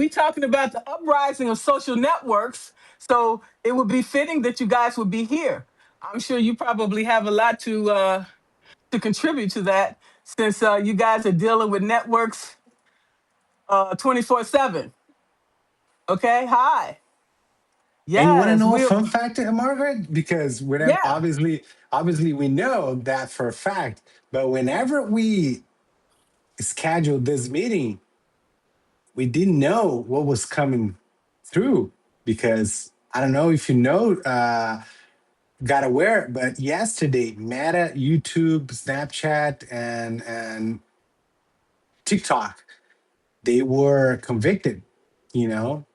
we talking about the uprising of social networks. So it would be fitting that you guys would be here. I'm sure you probably have a lot to contribute to that since you guys are dealing with networks 24/7. Okay, hi. And you want to Yes, know a we're fun fact, Margaret? Because whenever, yeah. obviously, we know that for a fact. But whenever we scheduled this meeting, we didn't know what was coming through because I don't know if you know, got aware, but yesterday, Meta, YouTube, Snapchat, and TikTok, they were convicted. You know,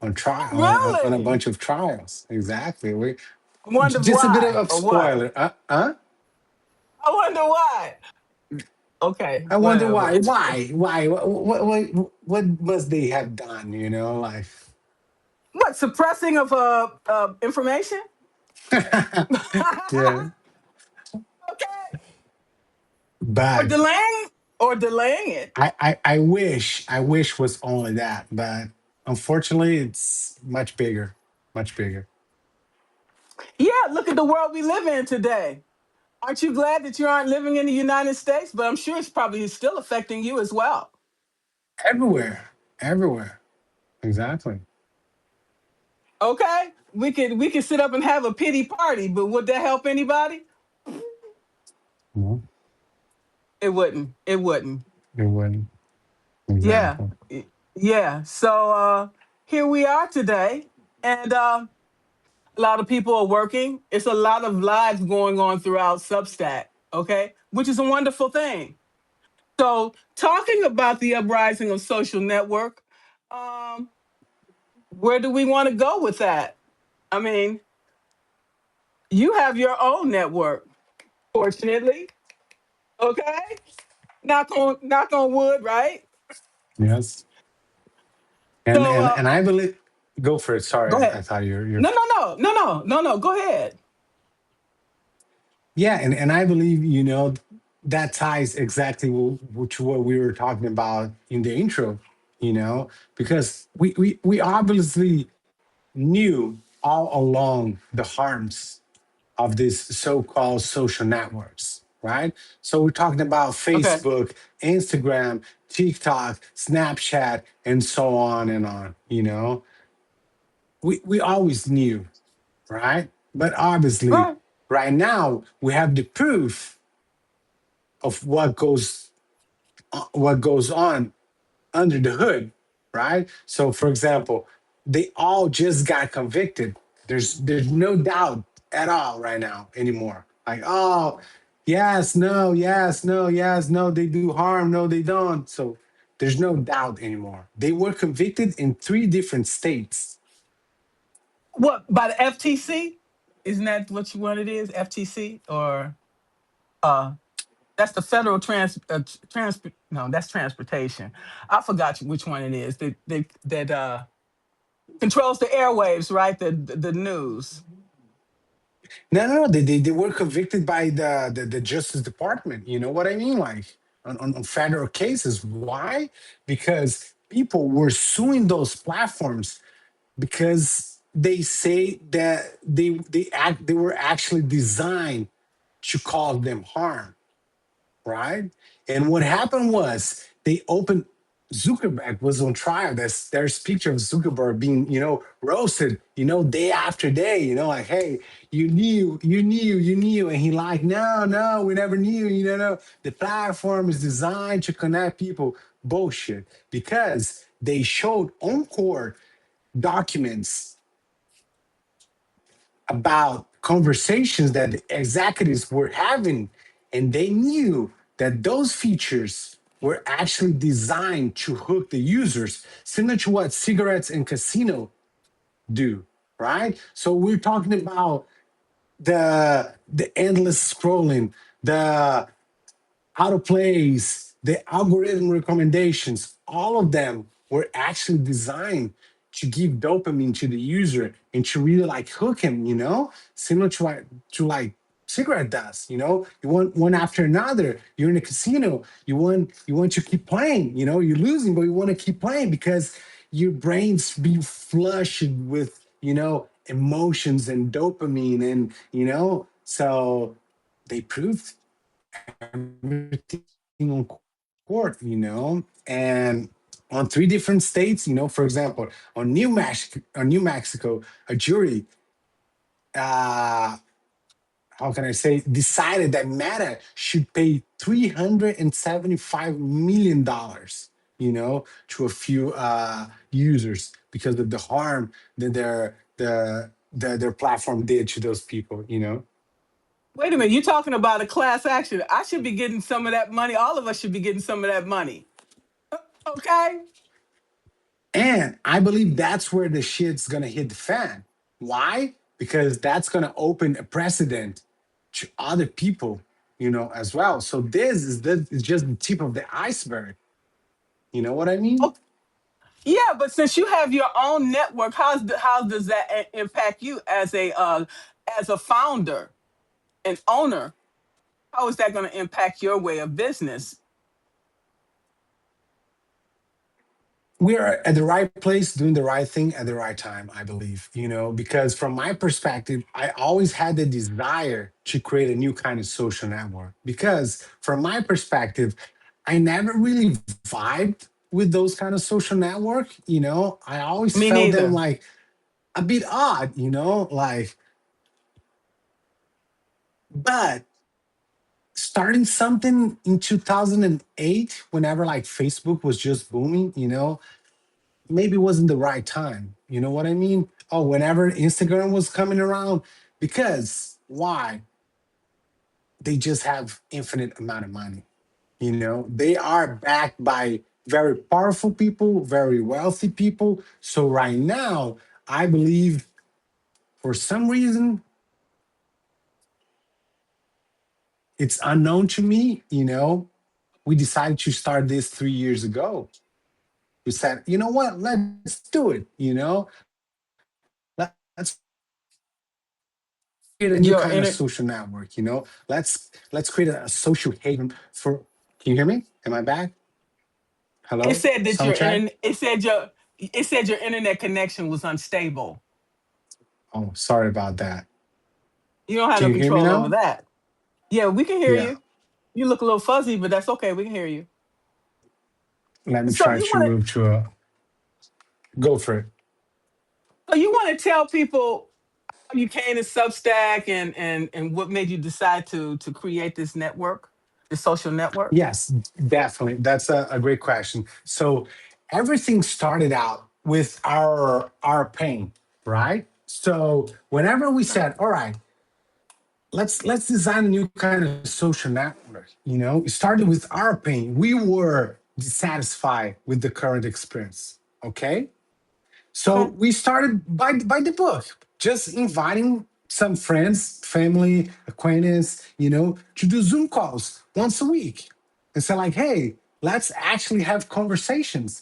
on trial on a Really? bunch of trials. Exactly. We I wonder just a bit why of or what? spoiler. Huh? I wonder why. Okay, I wonder whatever. why. Why? What must they have done? You know, like What suppressing of information? yeah. Okay, or But delaying it. I wish was only that, but unfortunately, it's much bigger. Yeah, look at the world we live in today. Aren't you glad that you aren't living in the United States? But I'm sure it's probably still affecting you as well. Everywhere, everywhere. Exactly. Okay, we could sit up and have a pity party, but would that help anybody? No, It wouldn't. It wouldn't. it wouldn't. Yeah, Exactly. yeah. So here we are today, and a lot of people are working. It's a lot of lives going on throughout Substack. Okay, which is a wonderful thing. So talking about the uprising of social network, um, where do we want to go with that? I mean, you have your own network, fortunately. Okay, knock on wood, right? Yes. And So and and I believe. Go for it. Sorry, go I ahead. thought you're. No, no, no, no, no, no, no. Go ahead. Yeah, and I believe that ties exactly to what we were talking about in the intro. Because we obviously knew all along the harms of these so-called social networks, right? So we're talking about Okay. Facebook, Instagram, TikTok, Snapchat, and so on and on. We always knew, right? But obviously, Right. right now we have the proof of what goes on under the hood, right? So, for example, they all just got convicted. There's no doubt at all right now anymore. Like, oh, yes, no, yes, no, yes, no, they do harm, no, they don't. So there's no doubt anymore. They were convicted in three different states. What by the FTC? Isn't that what you want it is? FTC or uh that's the federal no, that's transportation. I forgot which one it is that controls the airwaves, right? The news. No, no, no. They were convicted by the Justice Department. You know what I mean? Like on federal cases. Why? Because people were suing those platforms because they say that they were actually designed to cause them harm, right? And what happened was they opened. Zuckerberg was on trial. There's picture of Zuckerberg being, roasted, day after day. Like, hey, you knew, and he like, no, no, we never knew. No, the platform is designed to connect people. Bullshit, because they showed on court documents about conversations that the executives were having, and they knew that those features were actually designed to hook the users, similar to what cigarettes and casino do, right? So we're talking about the endless scrolling, the autoplays, the algorithm recommendations, all of them were actually designed to give dopamine to the user and to really like hook him, similar to like cigarette does. You want one after another. You're in a casino. You want to keep playing. You're losing, but you want to keep playing because your brain's being flushed with, emotions and dopamine, and so they proved everything on court, and on three different states, for example, on New Mexico, a jury, uh, how can I say, decided that Meta should pay $375 million, to a few users because of the harm that their platform did to those people. Wait a minute, you're talking about a class action. I should be getting some of that money. All of us should be getting some of that money. Okay? And I believe that's where the shit's gonna hit the fan. Why? Because that's gonna open a precedent to other people, as well. So this is just the tip of the iceberg. You know what I mean? Oh, yeah, but since you have your own network, how does that impact you as a founder and owner? How is that going to impact your way of business? We are at the right place doing the right thing at the right time, I believe, because from my perspective, I always had the desire to create a new kind of social network. Because from my perspective, I never really vibed with those kind of social network. I always Me felt them neither. like a bit odd, like, but starting something in 2008, whenever like Facebook was just booming, maybe it wasn't the right time. You know what I mean? Oh, whenever Instagram was coming around, because why? They just have infinite amount of money. They are backed by very powerful people, very wealthy people. So right now, I believe for some reason it's unknown to me. We decided to start this 3 years ago. We said, you know what? Let's do it. Let's create a new kind of social Your network. inter- Let's create a social haven for. Can you hear me? Am I back? it Hello, said that sound check. it said your internet connection was unstable. Oh, sorry about that. You don't have Can no you hear me control over now? that. Yeah, we can hear Yeah. you. You look a little fuzzy, but that's okay. We can hear you. Let me So try you to want to move to a. Go for it. so you want to tell people how you came to Substack and what made you decide to create this network, this social network? Yes, definitely. That's a great question. So everything started out with our pain, right? So whenever we said, all right, let's design a new kind of social network. It started with our pain. We were dissatisfied with the current experience. Okay. So Okay. we started by the book, just inviting some friends, family, acquaintance, to do Zoom calls once a week, and say like, hey, let's actually have conversations.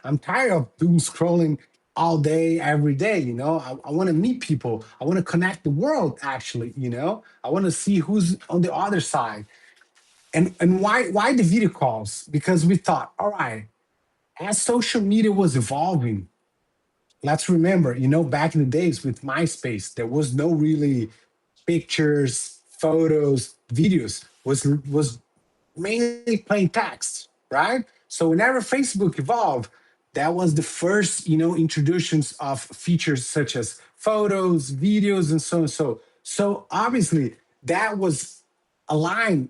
I'm tired of doom scrolling all day, every day. I want to meet people. I want to connect the world. Actually, I want to see who's on the other side. And why the video calls? Because we thought, all right, as social media was evolving, let's remember, back in the days with MySpace, there was no really pictures, photos, videos. Was mainly plain text, right? So whenever Facebook evolved, that was the first, introductions of features such as photos, videos, and so and so. So obviously that was aligned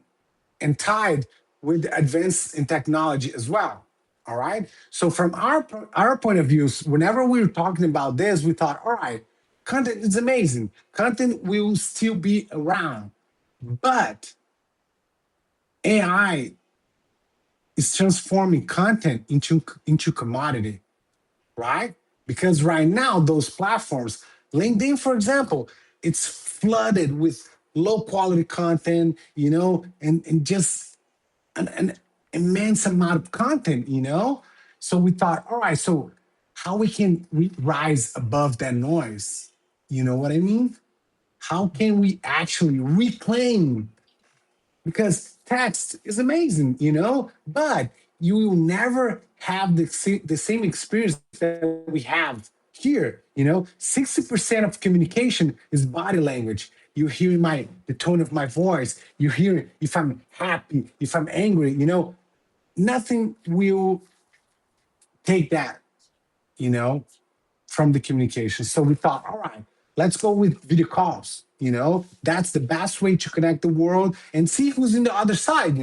and tied with advance in technology as well. All right. So from our point of view, whenever we were talking about this, we thought, all right, content is amazing. Content will still be around, but AI is transforming content into commodity, right? Because right now those platforms, LinkedIn, for example, it's flooded with low quality content, and just an immense amount of content. So we thought, all right, so how we can rise above that noise? You know what I mean? How can we actually reclaim? Because text is amazing, but you will never have the same experience that we have here. 60% of communication is body language. You hear the tone of my voice. You hear if I'm happy, if I'm angry. Nothing will take that, you know, from the communication. So we thought, all right, let's go with video calls. That's the best way to connect the world and see who's in the other side.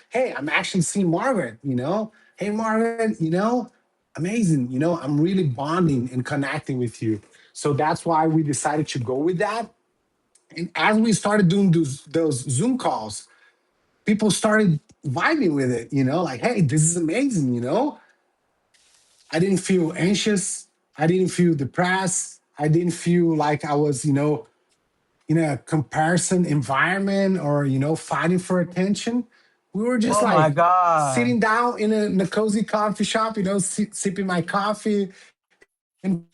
Hey, I'm actually seeing Margaret. Hey, Margaret. Amazing. I'm really bonding and connecting with you. So that's why we decided to go with that. And as we started doing those Zoom calls, people started vibing with it. Like, hey, this is amazing. I didn't feel anxious. I didn't feel depressed. I didn't feel like I was, in a comparison environment or, fighting for attention. We were just Oh my like God. sitting down in a cozy coffee shop, sipping my coffee and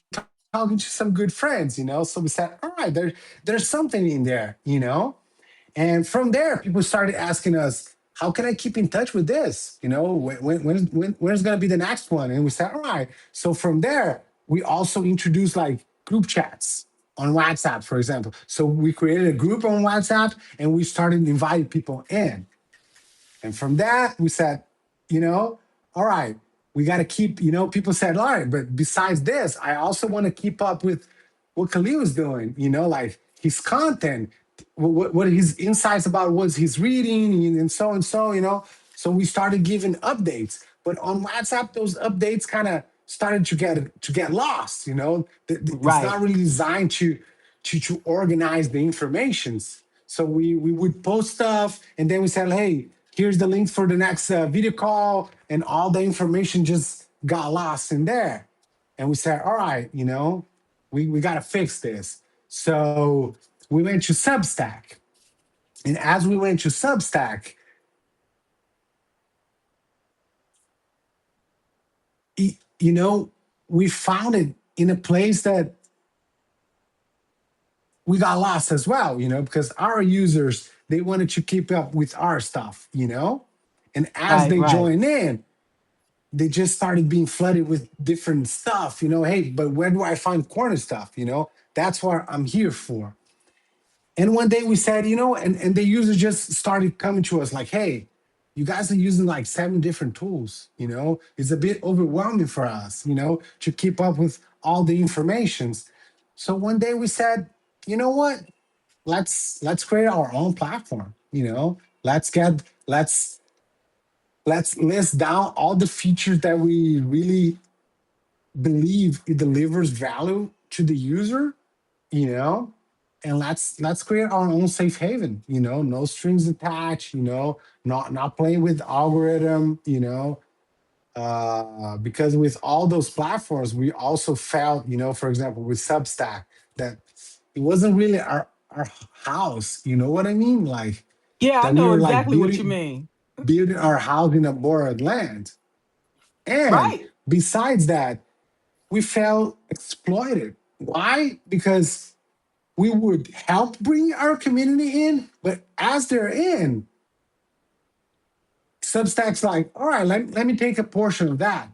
talking to some good friends. So we said, all right, there's something in there. And from there, people started asking us, how can I keep in touch with this? When's going to be the next one? And we said, all right. So from there, we also introduced like group chats on WhatsApp, for example. So we created a group on WhatsApp and we started inviting people in. And from that, we said, all right, we got to keep, people said, all right, but besides this, I also want to keep up with what Khalil is doing, like his content, what his insights about what he's reading and so and so, So we started giving updates. But on WhatsApp, those updates kind of started to get lost, It's not Right. really designed to organize the informations. So we would post stuff and then we said, hey, here's the link for the next video call, and all the information just got lost in there. And we said, all right, we got to fix this. So we went to Substack. And as we went to Substack, you know, we found it in a place that we got lost as well, because our users, they wanted to keep up with our stuff. And as Right. they Right. join in, they just started being flooded with different stuff. Hey, but where do I find corner stuff? That's what I'm here for. And one day we said, and the users just started coming to us like, hey, you guys are using like 7 different tools. It's a bit overwhelming for us, to keep up with all the informations. So one day we said, you know what? Let's create our own platform. Let's list down all the features that we really believe it delivers value to the user, you know, and let's create our own safe haven, no strings attached, not playing with algorithm, because with all those platforms, we also felt, for example, with Substack, that it wasn't really our house, you know what I mean? Like Yeah, I that we know were like exactly what you building mean. building our house in a borrowed land. And Right. besides that, we felt exploited. Why? Because we would help bring our community in, but as they're in, Substack's like, all right, let me take a portion of that,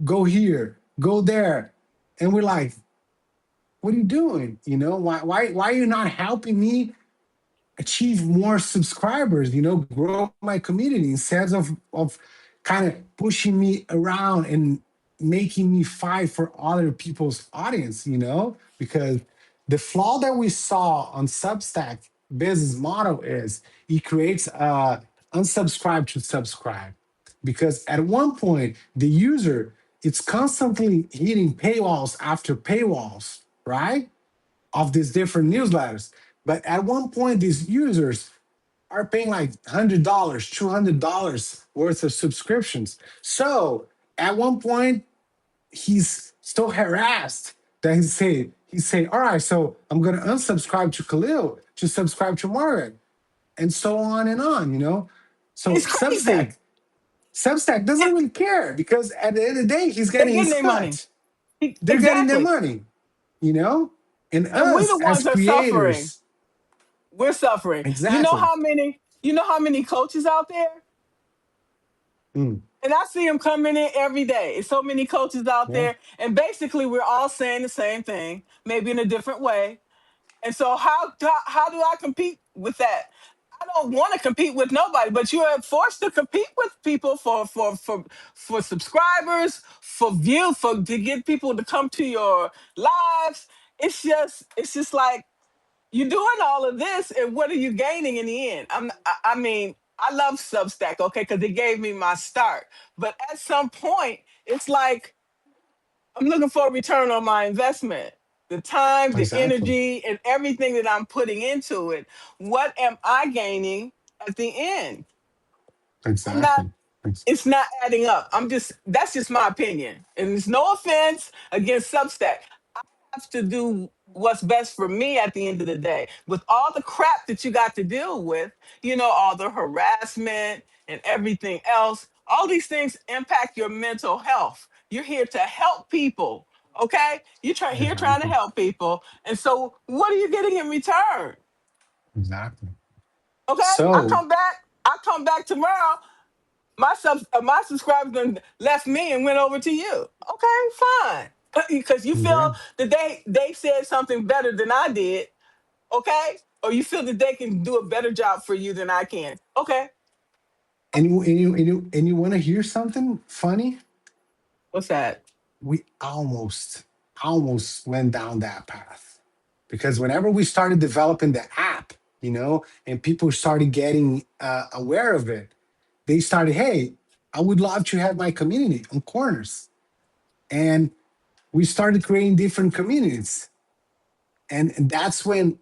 go here, go there. And we're like, what are you doing? Why are you not helping me achieve more subscribers, grow my community instead of kind of pushing me around and making me fight for other people's audience, because the flaw that we saw on Substack business model is it creates unsubscribe to subscribe, because at one point the user, it's constantly hitting paywalls after paywalls, right, of these different newsletters. But at one point, these users are paying like $100, $200 worth of subscriptions. So at one point, he's so harassed that he say, all right, so I'm gonna unsubscribe to Khalil to subscribe to Margaret, and so on and on. So It's crazy. Substack doesn't It, really care because at the end of the day, he's they're getting getting his their money. cut. They're getting their Exactly. money, you know? And And we us the as ones are suffering. creators, We're suffering. You know exactly. how many coaches out there? Mm. And I see them coming in every day. It's so many coaches out Yeah, there, and basically we're all saying the same thing, maybe in a different way. And so how do I compete with that? I don't want to compete with nobody, but you are forced to compete with people for subscribers, for view, for to get people to come to your lives. It's just like you're doing all of this, and what are you gaining in the end? I mean, I love Substack, okay, because it gave me my start. But at some point, it's like I'm looking for a return on my investment. The time, the exactly, energy, and everything that I'm putting into it. What am I gaining at the end? I'm not, exactly. Ex- it's not adding up. That's just my opinion. And there's no offense against Substack. Have to do what's best for me at the end of the day. With all the crap that you got to deal with, all the harassment and everything else, all these things impact your mental health. You're here to help people, okay? Here trying to Exactly, help people. And so what are you getting in return? exactly. Okay? So, I come back tomorrow. My subscribers done left me and went over to you. Okay, fine. Because you feel yeah, that they said something better than I did, okay? Or you feel that they can do a better job for you than I can. Okay. and you want to hear something funny? What's that? We almost went down that path because whenever we started developing the app, and people started getting aware of it, they started, hey, I would love to have my community on corners, and we started creating different communities, and that's when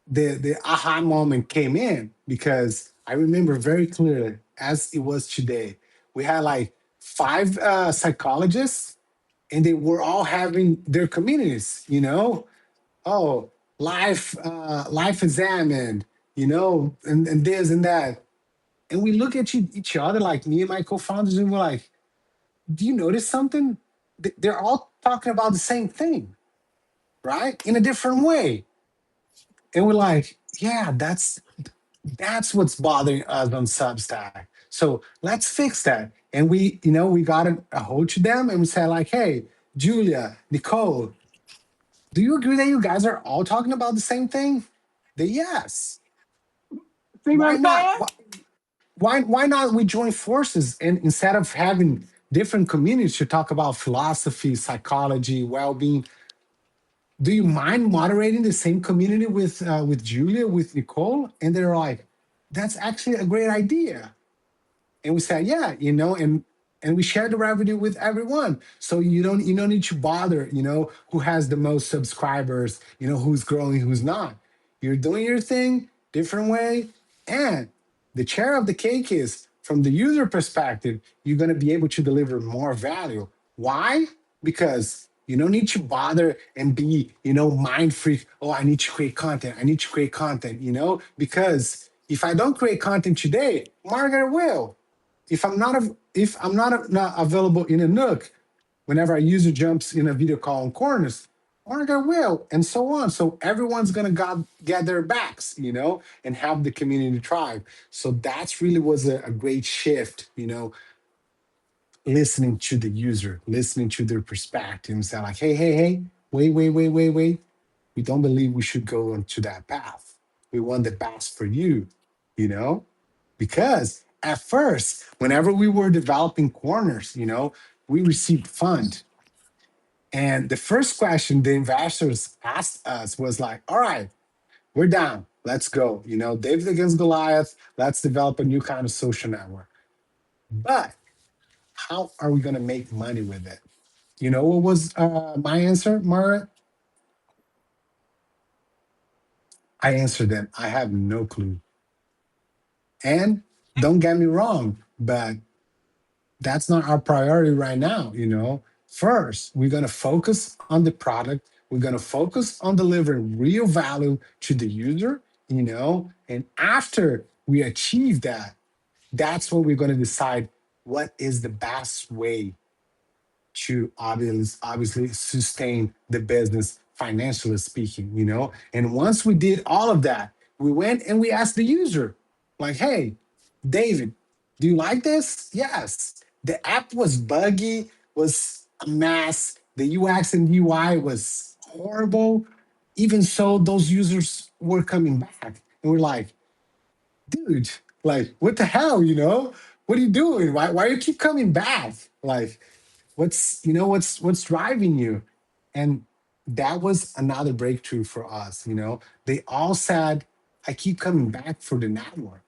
the aha moment came in because I remember very clearly as it was today. We had like five psychologists, and they were all having their communities. Oh, life examined. And this and that. And we look at each other, like me and my co-founders, and we're like, "Do you notice something? They're all talking about the same thing, right? In a different way." And we're like, "Yeah, that's what's bothering us on Substack. So let's fix that." And we got a hold to them and we said like, hey, Julia, Nicole, do you agree that you guys are all talking about the same thing? They yes. See what Why I'm not? saying? Why not we join forces and instead of having different communities to talk about philosophy, psychology, well-being, do you mind moderating the same community with Julia, with Nicole? And they're like, that's actually a great idea. And we said, yeah, and we share the revenue with everyone. So you don't need to bother, who has the most subscribers, who's growing, who's not. You're doing your thing, different way. And the chair of the cake is from the user perspective, you're gonna be able to deliver more value. Why? Because you don't need to bother and be, mind freak. Oh, I need to create content. I need to create content, because if I don't create content today, Margaret will. If I'm not available in a Nook, whenever a user jumps in a video call on corners, Margaret will, and so on. So everyone's gonna get their backs, and help the community thrive. So that's really was a great shift, listening to the user, listening to their perspective, and say like, hey, hey, hey, wait. We don't believe we should go onto that path. We want the best for you, you know? Because at first, whenever we were developing corners, we received fund. And the first question the investors asked us was like, all right, we're down. Let's go. David against Goliath. Let's develop a new kind of social network. But how are we going to make money with it? You know what was my answer, Mara? I answered them. I have no clue. And don't get me wrong, but that's not our priority right now. First, we're going to focus on the product. We're going to focus on delivering real value to the user, and after we achieve that, that's when we're going to decide what is the best way to obviously sustain the business financially speaking, And once we did all of that, we went and we asked the user, like, hey, David, Do you like this? Yes. The app was buggy, was a mess. The UX and UI was horrible. Even so, those users were coming back. And we're like, dude, like, what the hell, What are you doing? Why you keep coming back? Like, what's driving you? And that was another breakthrough for us. They all said, I keep coming back for the network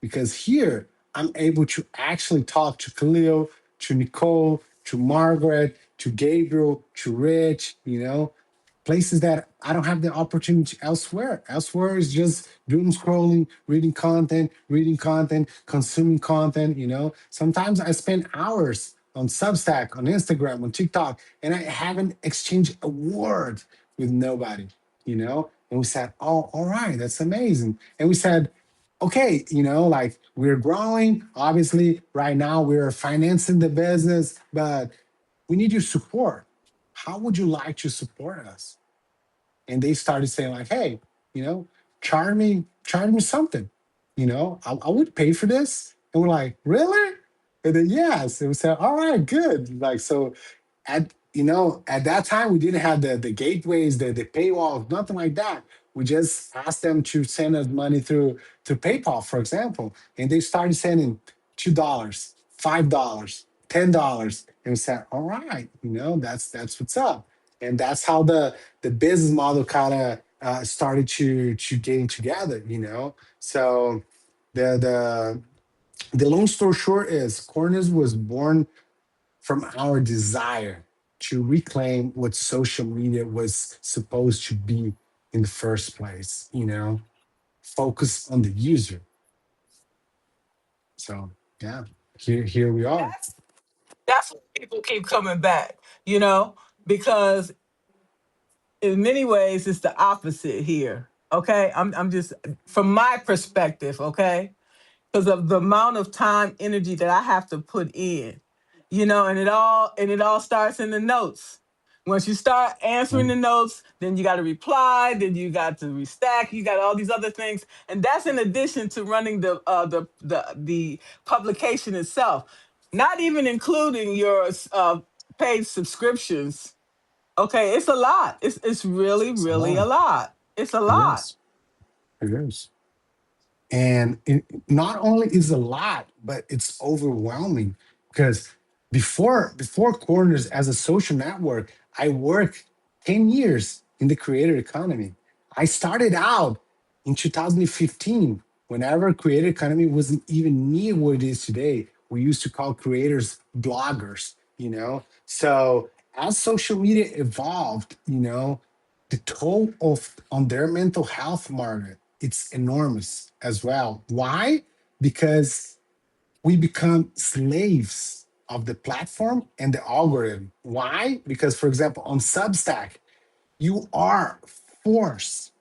because here I'm able to actually talk to Khalil, to Nicole, to Margaret, to Gabriel, to Rich, places that I don't have the opportunity elsewhere. Elsewhere is just doom scrolling, reading content, consuming content. Sometimes I spend hours on Substack, on Instagram, on TikTok, and I haven't exchanged a word with nobody. And we said, oh, all right, that's amazing. And we said, okay, like we're growing. Obviously, right now we're financing the business, but we need your support. How would you like to support us? And they started saying like, hey, you know, charge me something. I would pay for this. And we're like, really? And then yes, and we said, all right, good. Like so, at that time we didn't have the gateways, the paywalls, nothing like that. We just asked them to send us money through to PayPal, for example, and they started sending $2, $5, $10, and we said, all right, that's what's up, and that's how the business model kind of started to getting together. So the the the long story short is Corners was born from our desire to reclaim what social media was supposed to be in the first place, focus on the user. So yeah, here we are. That's why people keep coming back, you know, because in many ways it's the opposite here. Okay. I'm just from my perspective, okay? Because of the amount of time, energy that I have to put in, and it all starts in the notes. Once you start answering the Mm, notes, then you got to reply, then you got to restack, you got all these other things, and that's in addition to running the publication itself, not even including your paid subscriptions. Okay, it's a lot. It's really it's a really a lot. lot. It's a It lot. is. It is. And it not only is a lot, but it's overwhelming because before Corners as a social network, I worked 10 years in the creator economy. I started out in 2015, whenever creator economy wasn't even near what it is today. We used to call creators bloggers. So as social media evolved, the toll of on their mental health, Margaret, it's enormous as well. Why? Because we become slaves of the platform and the algorithm. Why? Because, for example, on Substack, you are forced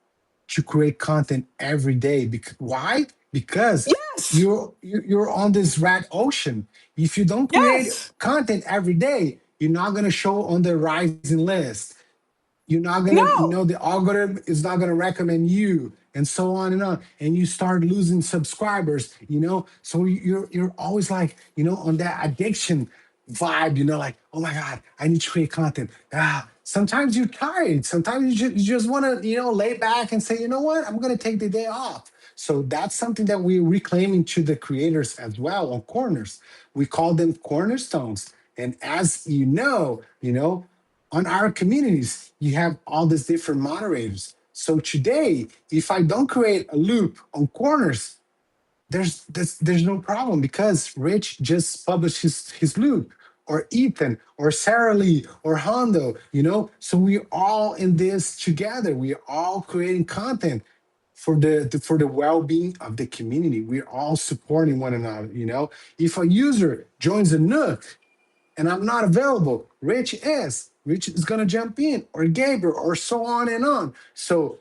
to create content every day. Why? Because Yes. you're on this red ocean. If you don't create Yes. content every day, you're not going to show on the rising list. You're not gonna, No. the algorithm is not gonna recommend you, and so on, and you start losing subscribers. So you're always like, on that addiction vibe. Like, oh my god, I need to create content. Sometimes you're tired. Sometimes you just want to, lay back and say, you know what, I'm gonna take the day off. So that's something that we're reclaiming to the creators as well on Corners. We call them cornerstones. And as on our communities, you have all these different moderators. So today, if I don't create a loop on Corners, there's no problem because Rich just published his loop, or Ethan, or Sarah Lee, or Hondo. So we're all in this together. We're all creating content for the well-being of the community. We're all supporting one another. If a user joins a Nook and I'm not available, Rich is. Rich is gonna jump in, or Gabriel, or so on and on. So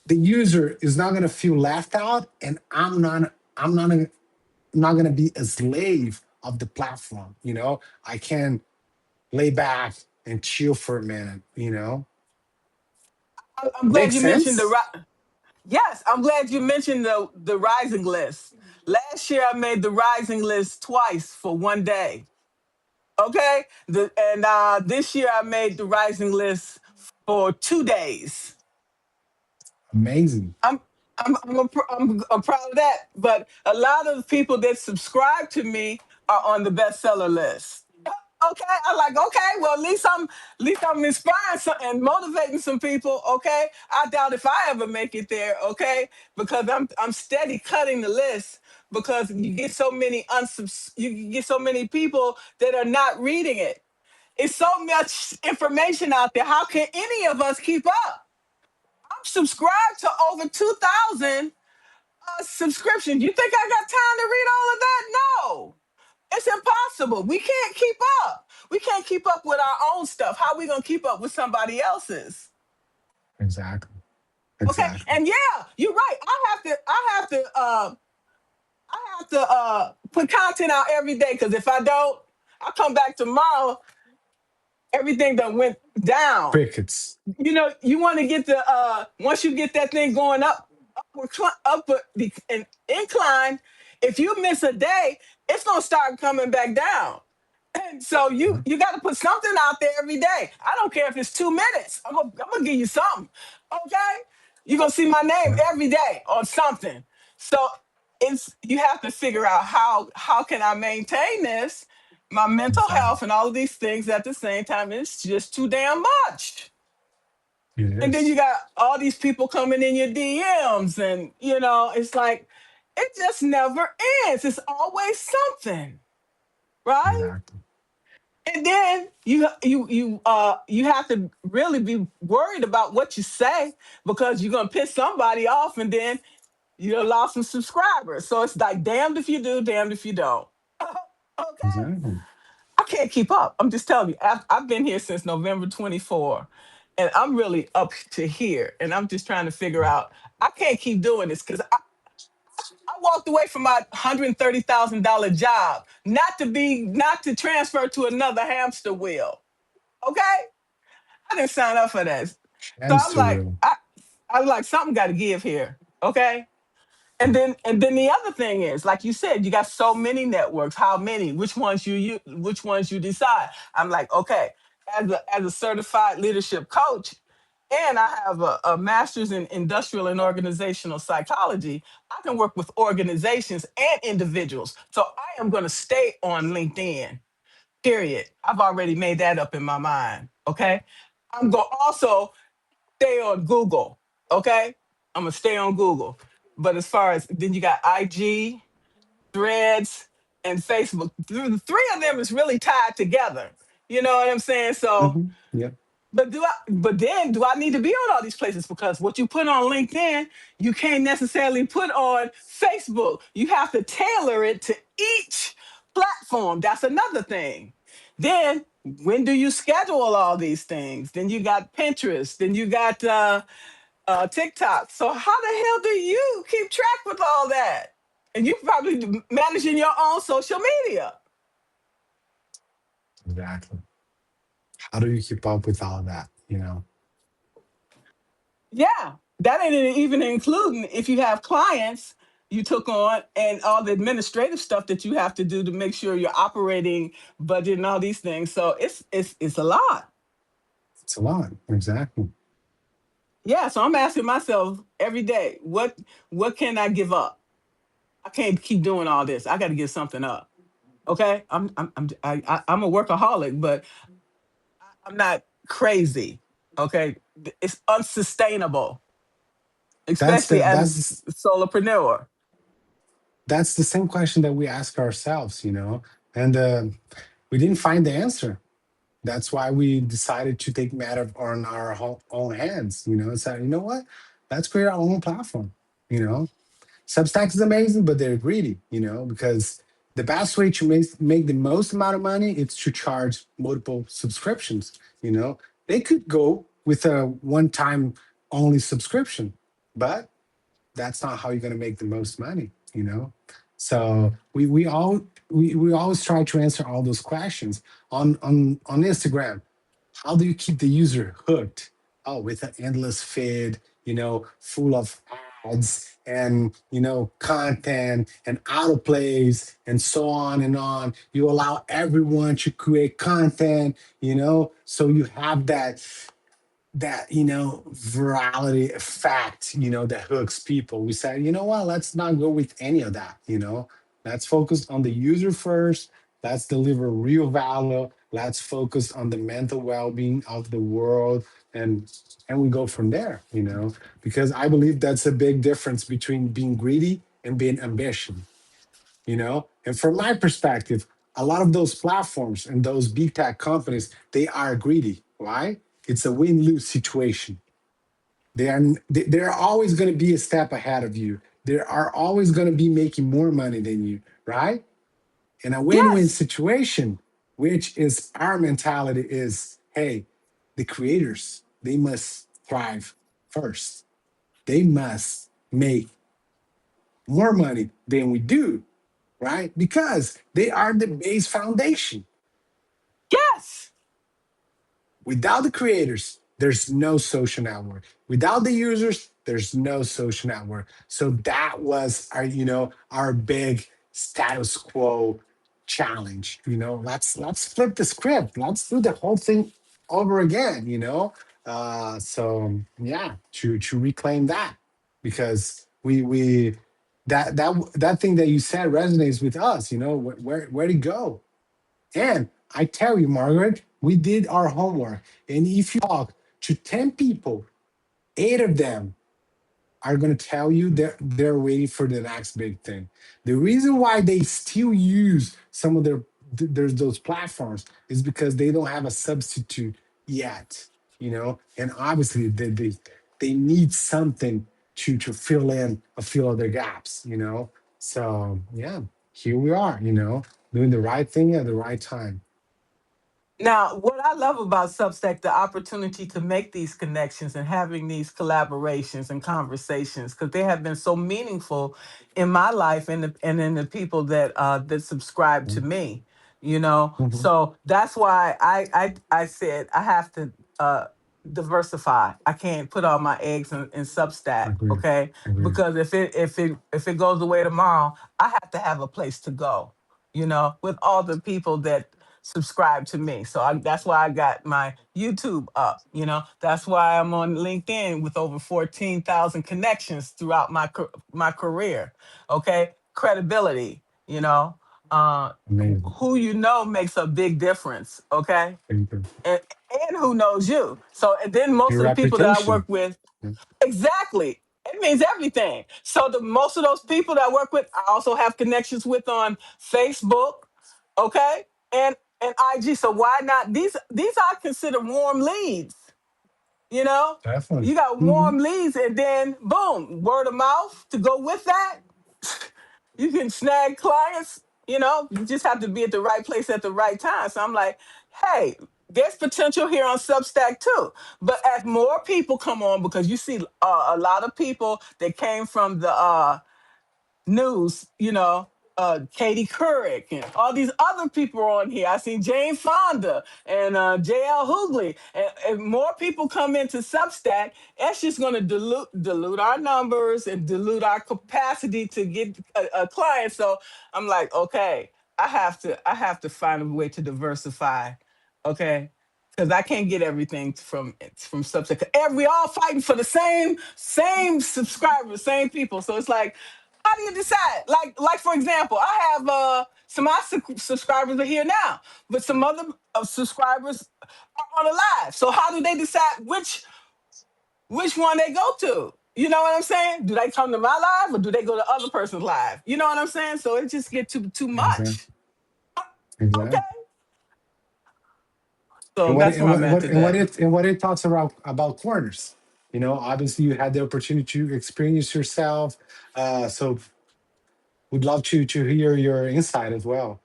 the user is not gonna feel left out, and I'm not gonna be a slave of the platform. I can lay back and chill for a minute. I'm glad Makes you mentioned the sense? right. Yes, I'm glad you mentioned the rising list. Last year I made the rising list twice for one day. Okay, and this year I made the rising list for 2 days. Amazing. I'm I'm proud of that. But a lot of the people that subscribe to me are on the bestseller list. Okay, I'm like, okay, well at least I'm inspiring some, and motivating some people. Okay, I doubt if I ever make it there. Okay, because I'm steady cutting the list because you get so many you get so many people that are not reading it. It's so much information out there. How can any of us keep up? I'm subscribed to over 2,000 subscriptions. You think I got time to read all of that? No, it's impossible. We can't keep up. We can't keep up with our own stuff. How are we gonna keep up with somebody else's? Exactly. Okay, Exactly. and yeah, you're right. I have to put content out every day because if I don't, I come back tomorrow. Everything that went down. Crickets. You want to get the once you get that thing going upward the an incline. If you miss a day, it's gonna start coming back down. And so you Yeah. you got to put something out there every day. I don't care if it's 2 minutes. I'm gonna give you something. Okay, you're gonna see my name Yeah. every day on something. So it's you have to figure out how can I maintain this, my mental Exactly. health and all of these things at the same time. It's just too damn much. It And then you is. got all these people coming in your DMs, and it's like it just never ends. It's always something, right? Exactly. And then you have to really be worried about what you say because you're gonna piss somebody off, and then you lost some subscribers. So it's like damned if you do, damned if you don't. Okay, Exactly. I can't keep up. I'm just telling you. I've been here since November 24, and I'm really up to here, and I'm just trying to figure out. I can't keep doing this because I walked away from my $130,000 job, not to transfer to another hamster wheel. Okay, I didn't sign up for that. So I'm Hamster like, wheel. I'm like, something got to give here. Okay, and then the other thing is, like you said, you got so many networks. How many? Which ones you decide? I'm like, okay, as a certified leadership coach, and I have a master's in industrial and organizational psychology. I can work with organizations and individuals. So I am going to stay on LinkedIn. Period. I've already made that up in my mind. Okay. I'm going to also stay on Google. Okay. I'm going to stay on Google. But as far as then you got IG, Threads, and Facebook. The three of them is really tied together. You know what I'm saying? So Hmm. Yep. but then do I need to be on all these places? Because what you put on LinkedIn, you can't necessarily put on Facebook. You have to tailor it to each platform. That's another thing. Then when do you schedule all these things? Then you got Pinterest. Then you got TikTok. So how the hell do you keep track with all that? And you probably managing your own social media. Exactly. How do you keep up with all that? Yeah, that ain't even including if you have clients you took on and all the administrative stuff that you have to do to make sure you're operating budget and all these things. So it's a lot. It's a lot. Exactly. Yeah, so I'm asking myself every day, what can I give up? I can't keep doing all this. I got to give something up. Okay, I'm a workaholic, but I'm not crazy. Okay, it's unsustainable, That's especially the as that's a solopreneur. that's the same question that we ask ourselves. And we didn't find the answer. That's why we decided to take matter on our own hands. So what? Let's create our own platform. You know, Substack is amazing, but they're greedy. Because the best way to make the most amount of money is to charge multiple subscriptions. You know, they could go with a one-time only subscription, but that's not how you're going to make the most money. So we always try to answer all those questions on Instagram. How do you keep the user hooked? Oh, with an endless feed, full of ads and content and autoplays and so on and on. You allow everyone to create content, so you have that virality effect, that hooks people. We said, you know what, let's not go with any of that. Let's focus on the user first. Let's deliver real value. Let's focus on the mental well-being of the world, and we go from there. Because I believe that's a big difference between being greedy and being ambitious. And from my perspective, a lot of those platforms and those big tech companies, they are greedy. Why? It's a win-lose situation. They're always going to be a step ahead of you. They are always going to be making more money than you, right? In a win-win Yes. situation, which is our mentality, is, hey, the creators, they must thrive first. They must make more money than we do, right? Because they are the base foundation. Yes. Without the creators, there's no social network. Without the users, there's no social network. So that was our big status quo challenge. Let's flip the script. Let's do the whole thing over again. So yeah, to reclaim that, because we that thing that you said resonates with us. Where to go. And I tell you, Margaret, we did our homework. And if you talk to 10 people, eight of them are going to tell you that they're waiting for the next big thing. The reason why they still use some of there's those platforms is because they don't have a substitute yet. And obviously they need something to fill in a few other gaps. So yeah, here we are, doing the right thing at the right time. Now, what I love about Substack, the opportunity to make these connections and having these collaborations and conversations, because they have been so meaningful in my life and in the people that subscribe to me. Mhm. So that's why I said I have to diversify. I can't put all my eggs in Substack, Agree. okay? Agree. Because if it goes away tomorrow, I have to have a place to go. With all the people that subscribe to me. So that's why I got my YouTube up. That's why I'm on LinkedIn with over 14,000 connections throughout my career. Okay, credibility. Uh, Amazing. who makes a big difference. Okay, Thank you. and and who knows you. So and then most Your of the people that I work reputation. with. Yeah. Exactly. It means everything. So the most of those people that I work with, I also have connections with on Facebook, okay, and IG. So why not? These I consider warm leads. You know, Definitely. you got Hmm. warm leads, and then boom, word of mouth to go with that. You can snag clients. You just have to be at the right place at the right time. So I'm like, hey, there's potential here on Substack too. But as more people come on, because you see a lot of people that came from the news, Katie Couric and all these other people are on here. I seen Jane Fonda and JL Hoogley. And more people come into Substack, that's just going to dilute our numbers and dilute our capacity to get a client. So I'm like, okay, I have to find a way to diversify. Okay. Because I can't get everything from Substack. And we all fighting for the same subscribers, same people. So it's like, how do you decide? Like for example, I have some of my subscribers are here now, but some other subscribers are on the live. So how do they decide which one they go to? You know what I'm saying? Do they come to my live or do they go to other person's live? You know what I'm saying? So it just get too much. Exactly. Exactly. Okay. So that's where I'm at today. And what it talks about corners. Obviously you had the opportunity to experience yourself. So would love to hear your insight as well.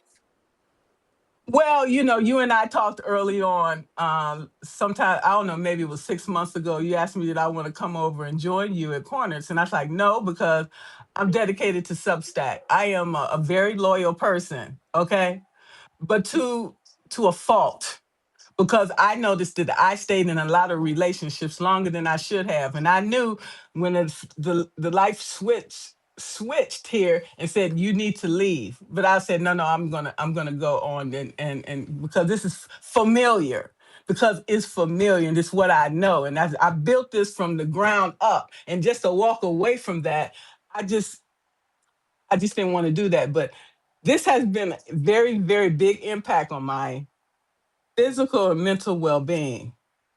Well, you and I talked early on. Sometime I don't know, maybe it was 6 months ago. You asked me did I want to come over and join you at Corners, and I was like, no, because I'm dedicated to Substack. I am a very loyal person. Okay, but to a fault. because I noticed that I stayed in a lot of relationships longer than I should have, and I knew when the life switched here and said you need to leave, but I said no, I'm gonna go on, and because this is familiar, because it's familiar and it's what I know, and I built this from the ground up, and just to walk away from that, I just I just didn't want to do that, but this has been a very, very big impact on my physical and mental well-being.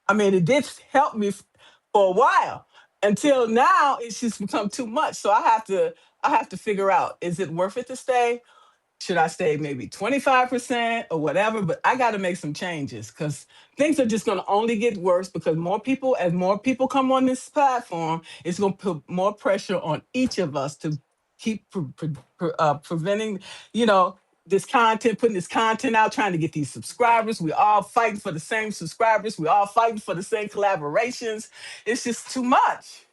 I mean, it did help me for a while until now it's just become too much. So I have to figure out, is it worth it to stay? Should I stay maybe 25% or whatever? But I got to make some changes because things are just going to only get worse because as more people come on this platform, it's going to put more pressure on each of us to keep preventing, you know, this content, putting this content out, trying to get these subscribers. We all fighting for the same subscribers. We all fighting for the same collaborations. It's just too much.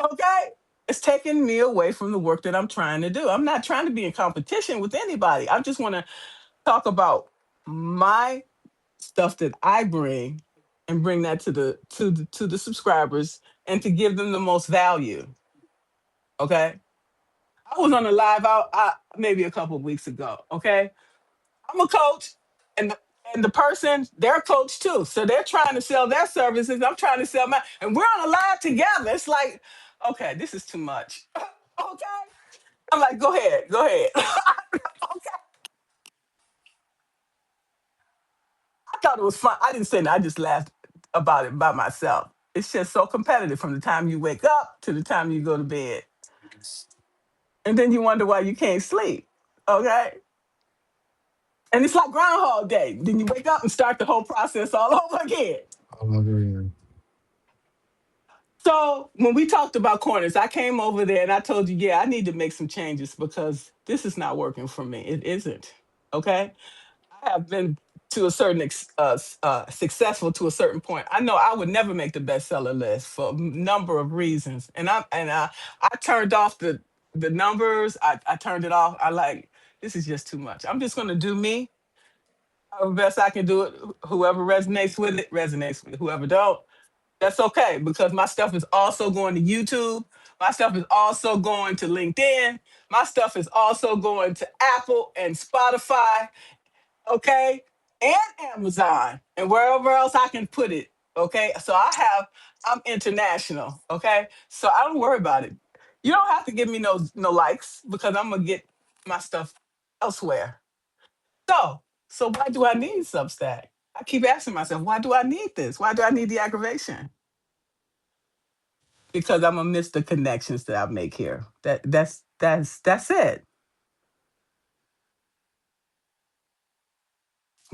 Okay. It's taking me away from the work that I'm trying to do. I'm not trying to be in competition with anybody. I just want to talk about my stuff that I bring and bring that to the subscribers and to give them the most value. Okay. I was on a live out maybe a couple of weeks ago. Okay. I'm a coach, and the person, they're a coach too. So they're trying to sell their services. I'm trying to sell mine. And we're on a live together. It's like, okay, this is too much. Okay. I'm like, go ahead, go ahead. Okay. I thought it was fun. I didn't say that. I just laughed about it by myself. It's just so competitive from the time you wake up to the time you go to bed. And then you wonder why you can't sleep. Okay. And it's like Groundhog Day. Then you wake up and start the whole process all over again. All over again. So when we talked about corners, I came over there and I told you, yeah, I need to make some changes because this is not working for me. It isn't. Okay. I have been to a successful to a certain point. I know I would never make the bestseller list for a number of reasons, and I turned off the numbers. I turned it off. I like, this is just too much. I'm just gonna do me. However best I can do it. Whoever resonates with it resonates with it. Whoever don't, that's okay because my stuff is also going to YouTube. My stuff is also going to LinkedIn. My stuff is also going to Apple and Spotify, okay, and Amazon and wherever else I can put it, okay. So I'm international, okay. So I don't worry about it. You don't have to give me no likes because I'm gonna get my stuff elsewhere. So why do I need Substack? I keep asking myself, why do I need this? Why do I need the aggravation? Because I'm gonna miss the connections that I make here. That's it.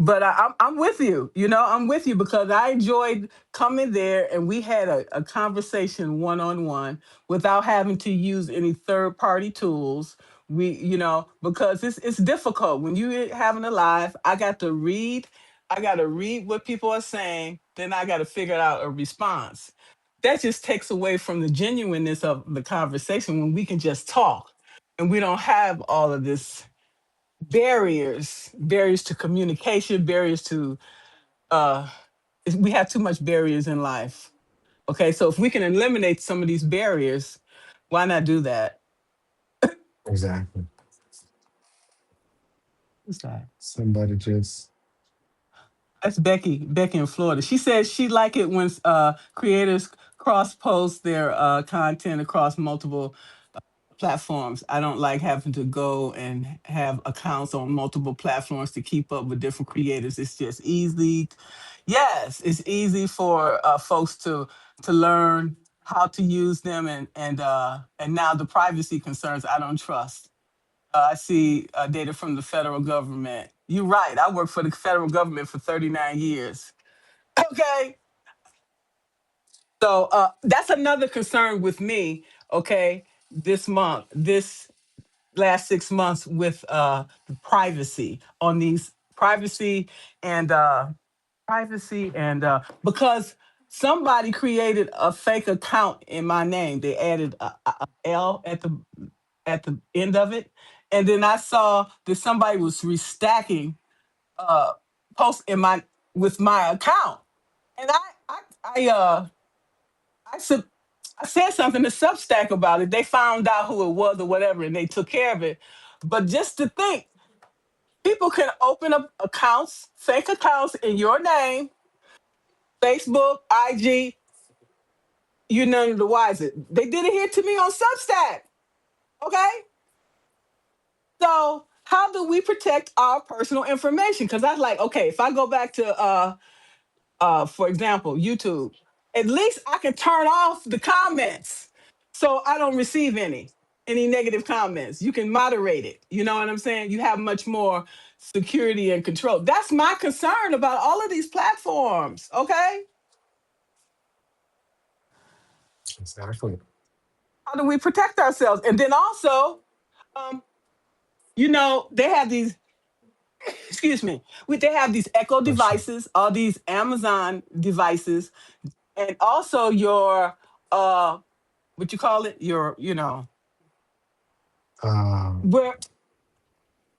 But I'm with you. You know, I'm with you because I enjoyed coming there and we had a conversation one on one without having to use any third party tools. Because it's difficult when you having a live. I got to read. I got to read what people are saying. Then I got to figure out a response. That just takes away from the genuineness of the conversation when we can just talk and we don't have all of this barriers to communication, barriers to uh we have too much barriers in life. Okay, so if we can eliminate some of these barriers, why not do that? Exactly. Who's that? Somebody just That's Becky in Florida. She says she like it when creators cross post their content across multiple platforms. I don't like having to go and have accounts on multiple platforms to keep up with different creators. It's just easy. Yes, it's easy for folks to learn how to use them, and now the privacy concerns I don't trust. I see data from the federal government. You're right. I worked for the federal government for 39 years. Okay. So that's another concern with me. Okay. This last 6 months with the and privacy and because somebody created a fake account in my name. They added a L at the end of it, and then I saw that somebody was restacking uh posts in my with my account. And I, sub, I said something to Substack about it. They found out who it was or whatever, and they took care of it. But just to think, people can open up accounts, fake accounts in your name, Facebook, IG, you're none of the wiser. They did it here to me on Substack. Okay? So how do we protect our personal information? Because I was like, okay, if I go back to for example, YouTube, at least I can turn off the comments so I don't receive any negative comments. You can moderate it. You know what I'm saying? You have much more security and control. That's my concern about all of these platforms. Okay. Exactly. How do we protect ourselves? And then also, um, they have these, excuse me, they have these Echo For sure. devices, all these Amazon devices, and also your, uh, what you call it? Um, Where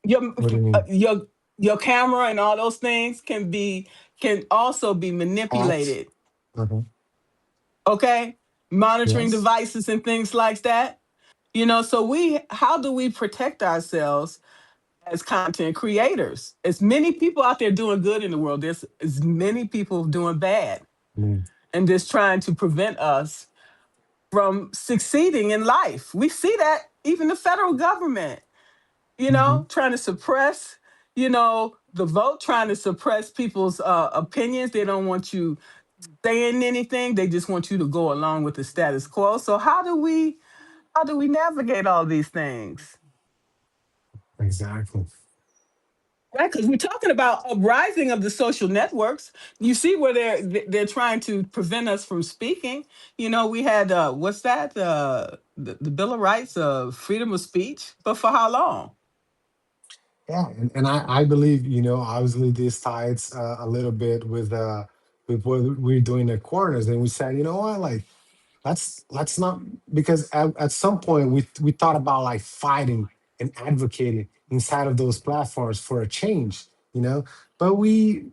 your what do you uh, mean? your your camera and all those things can also be Act? manipulated. Hmm. Okay, monitoring Yes. devices and things like that. So we how do we protect ourselves as content creators? As many people out there doing good in the world, there's as many people doing bad Mm. and just trying to prevent us from succeeding in life. We see that even the federal government, Hmm. trying to suppress, the vote, trying to suppress people's opinions. They don't want you saying anything. They just want you to go along with the status quo. So how do we navigate all these things? Exactly. Right, because we're talking about uprising of the social networks. You see where they're trying to prevent us from speaking. We had what's that? The Bill of Rights, freedom of speech, but for how long? Yeah, and I believe, obviously this ties a little bit with what we're doing at corners, and we said, you know what, like let's not, because at some point we thought about like fighting and advocating inside of those platforms for a change, but we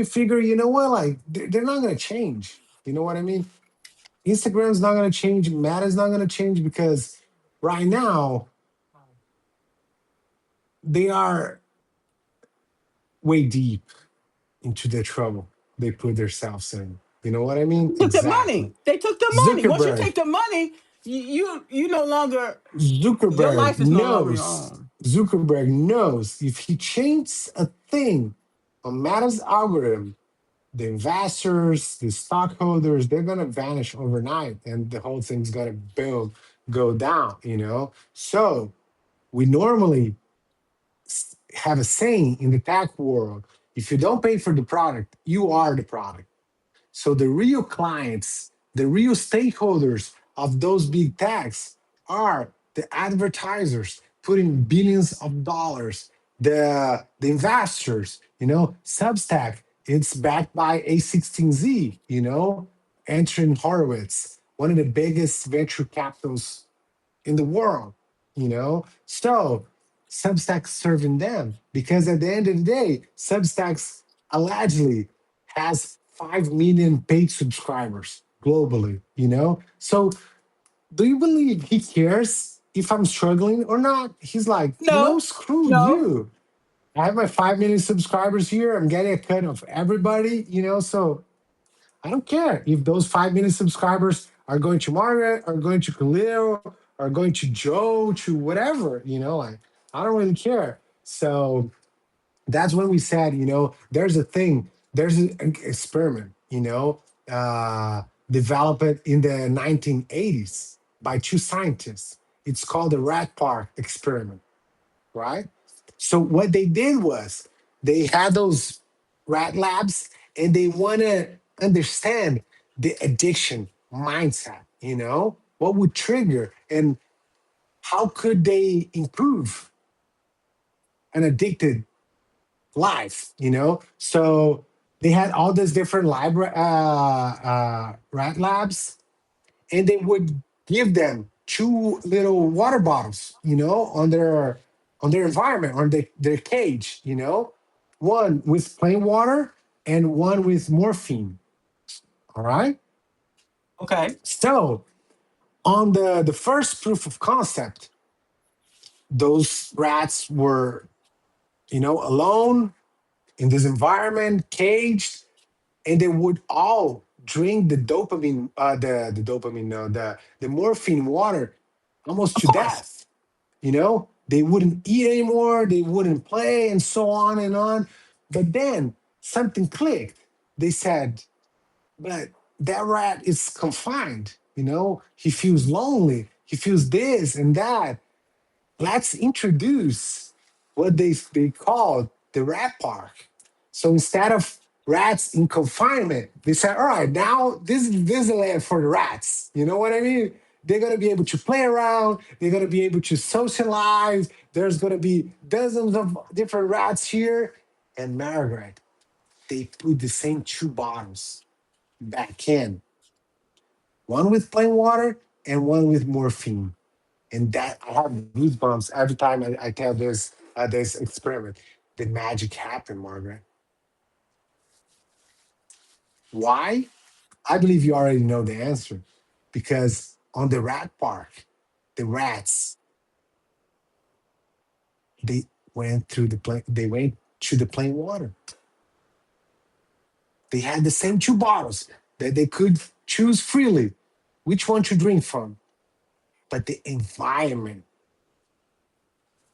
figure, you know what, like they're not going to change. You know what I mean? Instagram's not going to change, Meta's not going to change, because right now they are way deep into the trouble they put themselves in. You know what I mean? They took the Exactly. money. They took the money. Once you Zuckerberg, take the money, you no longer, your Zuckerberg life is no longer your knows, own. Zuckerberg knows if he changes a thing on Meta's algorithm, the investors, the stockholders, they're gonna vanish overnight, and the whole thing's gonna boom go down. So we normally have a saying in the tech world: if you don't pay for the product, you are the product. So the real clients, the real stakeholders of those big techs are the advertisers putting billions of dollars, the investors. Substack, it's backed by A16Z, entering Horowitz, one of the biggest venture capitals in the world, So Substack's serving them, because at the end of the day, Substack's allegedly has 5 million paid subscribers globally, So do you believe he cares if I'm struggling or not? He's like, No, screw no, you. I have my 5 million subscribers here. I'm getting a cut of everybody, So I don't care if those 5 million subscribers are going to Margaret, are going to Khalil, are going to Joe, to whatever, like I don't really care. So that's when we said, there's a thing, there's an experiment, developed in the 1980s by two scientists. It's called the Rat Park experiment, right? So what they did was they had those rat labs, and they want to understand the addiction mindset, what would trigger, and how could they improve an addicted life, So they had all these different rat labs, and they would give them two little water bottles, on their environment, on their cage, one with plain water, and one with morphine. All right. Okay. So on the first proof of concept, those rats were, alone in this environment, caged, and they would all drink the dopamine, the dopamine, no, the morphine water almost Of to course. death. They wouldn't eat anymore, they wouldn't play, and so on and on. But then something clicked. They said, but that rat is confined. He feels lonely, he feels this and that. Let's introduce what they call the rat park. So instead of rats in confinement, they said, all right, now this is Disneyland for the rats. You know what I mean? They're gonna be able to play around, they're gonna be able to socialize. There's gonna be dozens of different rats here. And Margaret, they put the same two bottles back in, one with plain water and one with morphine. And that I have goosebumps every time I tell this experiment. The magic happened, Margaret. Why? I believe you already know the answer. Because on the rat park, the rats they they went to the plain water. They had the same two bottles that they could choose freely which one to drink from. But the environment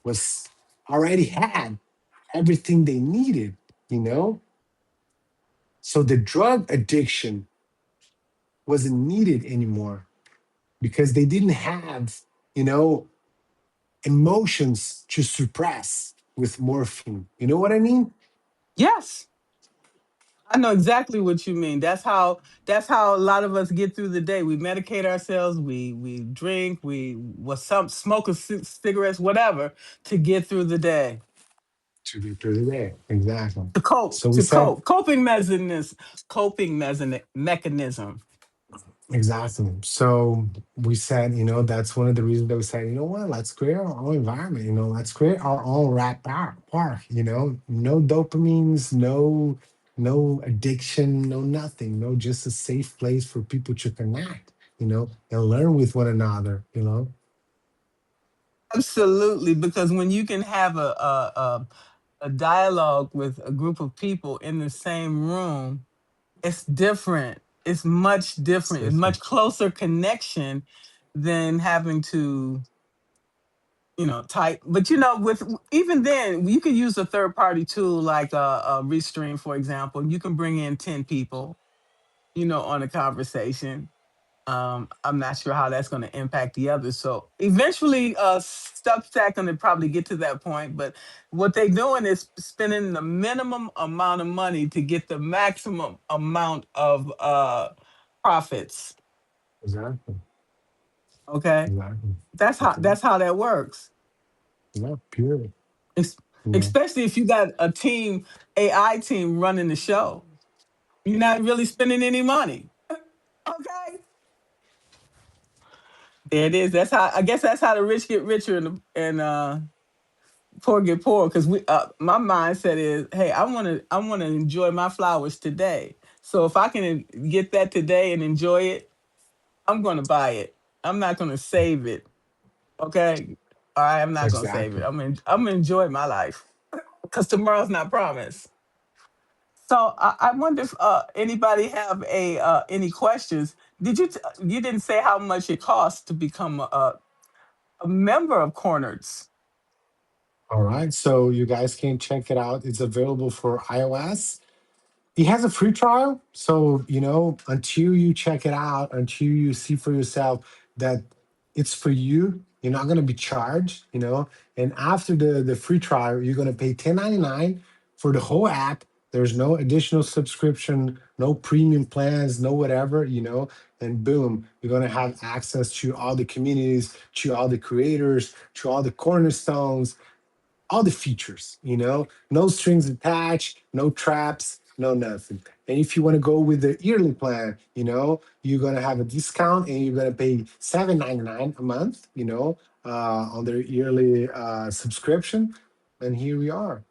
was already had everything they needed, you know? So the drug addiction wasn't needed anymore because they didn't have, you know, emotions to suppress with morphine. You know what I mean? Yes. I know exactly what you mean. That's how a lot of us get through the day. We medicate ourselves, we drink, we some smoke a cigarettes, whatever, to get through the day. To be pretty there. Exactly. To cope, So we to said, cope. Coping mechanism. exactly. So we said, that's one of the reasons that we said, you know what, let's create our own environment, let's create our own park, no dopamines, no addiction, no nothing, no, just a safe place for people to connect, and learn with one another. Absolutely, because when you can have a dialogue with a group of people in the same room, it's different. It's much It's different. It's much different. closer connection than having to, type. But with even then, you could use a third party tool like a Restream, for example. You can bring in 10 people, on a conversation. I'm not sure how that's going to impact the others. So eventually, Substack going to probably get to that point. But what they're doing is spending the minimum amount of money to get the maximum amount of profits. Exactly. Okay, Exactly. that's how That's it. that's how that works. Yeah, pure. Es- You know, Especially if you got a team, AI team running the show. You're not really spending any money. Okay. There it is. That's how I guess that's how the rich get richer and poor get poor. Because my mindset is, hey, I want to enjoy my flowers today. So if I can get that today and enjoy it, I'm going to buy it. I'm not going to save it. Okay. All right, I'm not going to save it. exactly. I'm gonna enjoy my life because tomorrow's not promised. So I wonder if anybody have any questions. You didn't say how much it costs to become a member of Corners? All right. So you guys can check it out. It's available for iOS. It has a free trial. So, until you check it out, until you see for yourself that it's for you, you're not going to be charged. And after the free trial, you're going to pay 10.99 for the whole app. There's no additional subscription, no premium plans, no whatever. And boom, you're going to have access to all the communities, to all the creators, to all the cornerstones, all the features. No strings attached, no traps, no nothing. And if you want to go with the yearly plan, you're gonna have a discount and you're gonna pay 7.99 a month, on their yearly subscription. And here we are.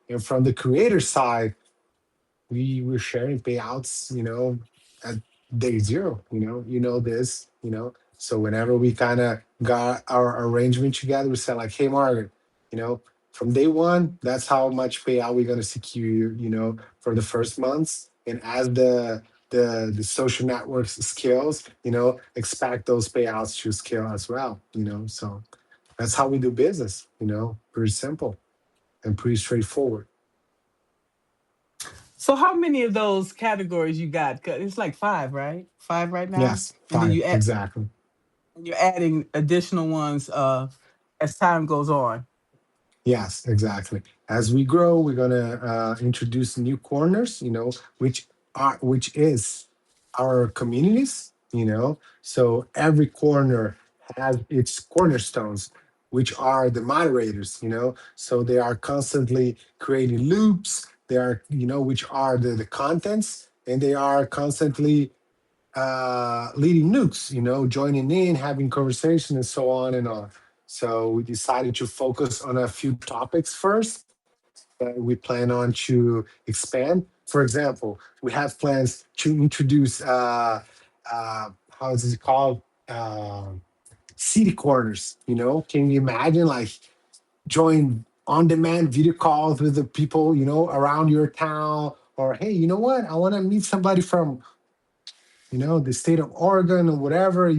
And from the creator side, we're sharing payouts, at day zero. You know this, So whenever we kind of got our arrangement together, we said like, hey, Margaret, you know, from day one, that's how much payout we're gonna secure you, for the first months. And as the social networks scales, expect those payouts to scale as well, So that's how we do business, pretty simple and pretty straightforward. So how many of those categories you got? 'Cause it's like five, right? Five right now, Yes, and then five, exactly. you're adding additional ones as time goes on. Yes, exactly. As we grow, we're gonna introduce new corners, which is our communities, So every corner has its cornerstones, which are the moderators, So they are constantly creating loops. They are, which are the contents, and they are constantly leading nukes, joining in, having conversation, and so on and on. So we decided to focus on a few topics first that we plan on to expand. For example, we have plans to introduce how is it called? City corners. Can you imagine like join on-demand video calls with the people around your town? Or hey, you know what? I want to meet somebody from the state of Oregon or whatever,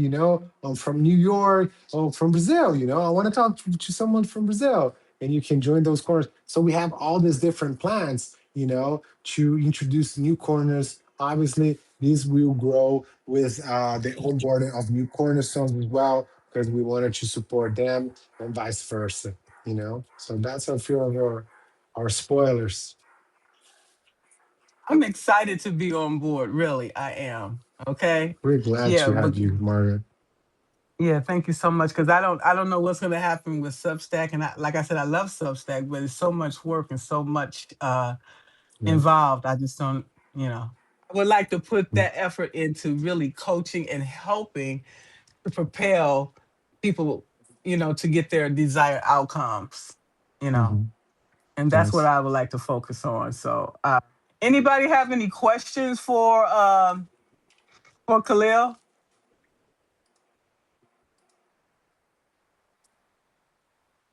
from New York or from Brazil, I want to talk to someone from Brazil and you can join those corners. So we have all these different plans, to introduce new corners. Obviously, these will grow with the onboarding of new cornerstones as well, because we wanted to support them and vice versa, So that's a few of our spoilers. I'm excited to be on board. Really, I am. Okay. We're glad Yeah, to but have you, Margaret. yeah, thank you so much. Because I don't know what's gonna happen with Substack, and like I said, I love Substack, but it's so much work and so much Yeah. involved. I just don't, you know. I would like to put that effort into really coaching and helping to propel people, to get their desired outcomes, you know. Mm-hmm. And that's what Yes. I would like to focus on. So, anybody have any questions for Khalil?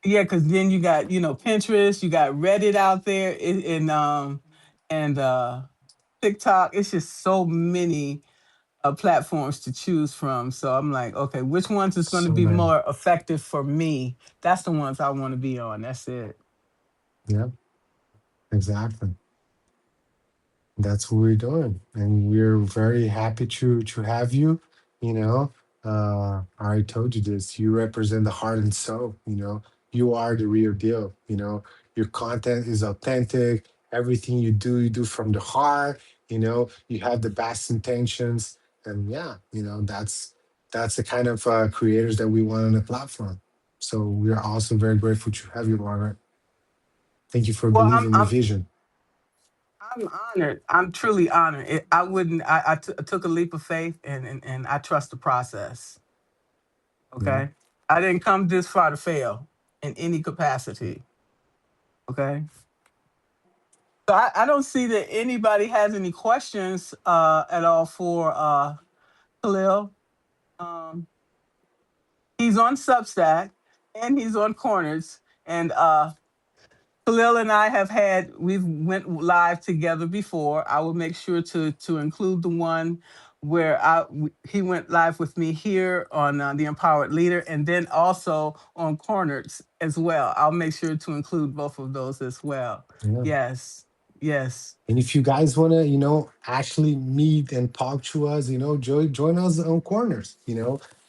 Yeah, because then you got Pinterest, you got Reddit out there, and TikTok. It's just so many platforms to choose from. So I'm like, okay, which ones is going to So be many. more effective for me? That's the ones I want to be on. That's it. Yeah, exactly. That's what we're doing, and we're very happy to have you. You know, I already told you this. You represent the heart and soul. You are the real deal. Your content is authentic. Everything you do from the heart. You have the best intentions, and yeah, that's the kind of creators that we want on the platform. So we are also very grateful to have you, Margaret. Thank you for Well, believing in the vision. I'm honored. I'm truly honored. I wouldn't. I took a leap of faith, and I trust the process. Yeah. Okay, I didn't come this far to fail in any capacity. Okay, so I don't see that anybody has any questions at all for Khalil. Um, he's on Substack and he's on Corners, and Khalil and I we've went live together before. I will make sure to include the one where he went live with me here on the Empowered Leader, and then also on Corners as well. I'll make sure to include both of those as well. Yeah. Yes, yes, And if you guys want to, actually meet and talk to us, join us on corners.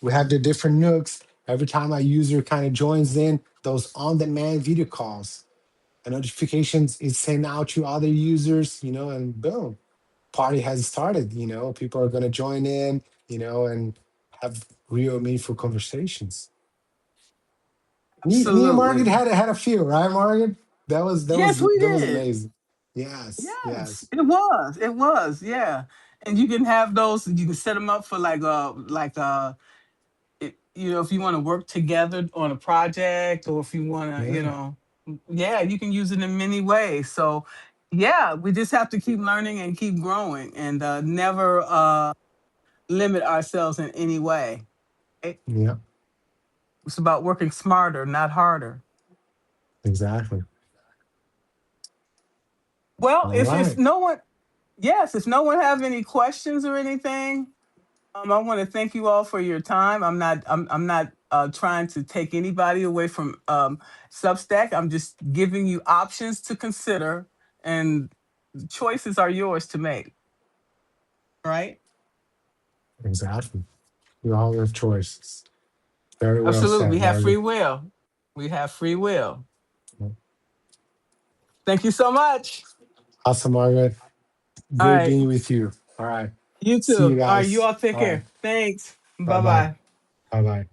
We have the different nooks. Every time a user kind of joins in, those on-demand video calls, and notifications is sent out to other users, and boom, party has started. People are gonna join in, and have real meaningful conversations. Me and Margaret absolutely. had a feel, right, Margaret? Yes, we That was did. amazing. Yes, Yes, yes, it was. It was. Yeah, and you can have those. You can set them up for if you want to work together on a project, or if you want to, yeah. yeah, you can use it in many ways. So Yeah, we just have to keep learning and keep growing, and never limit ourselves in any way. It- Yeah, It's about working smarter, not harder. exactly. Well, All if right. no one, yes, if no one have any questions or anything, I want to thank you all for your time. I'm not trying to take anybody away from Substack. I'm just giving you options to consider, and choices are yours to make. Right? Exactly. We all have choices. Very well Absolutely. We said, have free Margaret. will. We have free will. Thank you so much. Awesome, Margaret. All Great right. being with you. All right. You See you too. All right. You guys. all take All right. care. Thanks. Bye Bye bye. bye. Bye bye.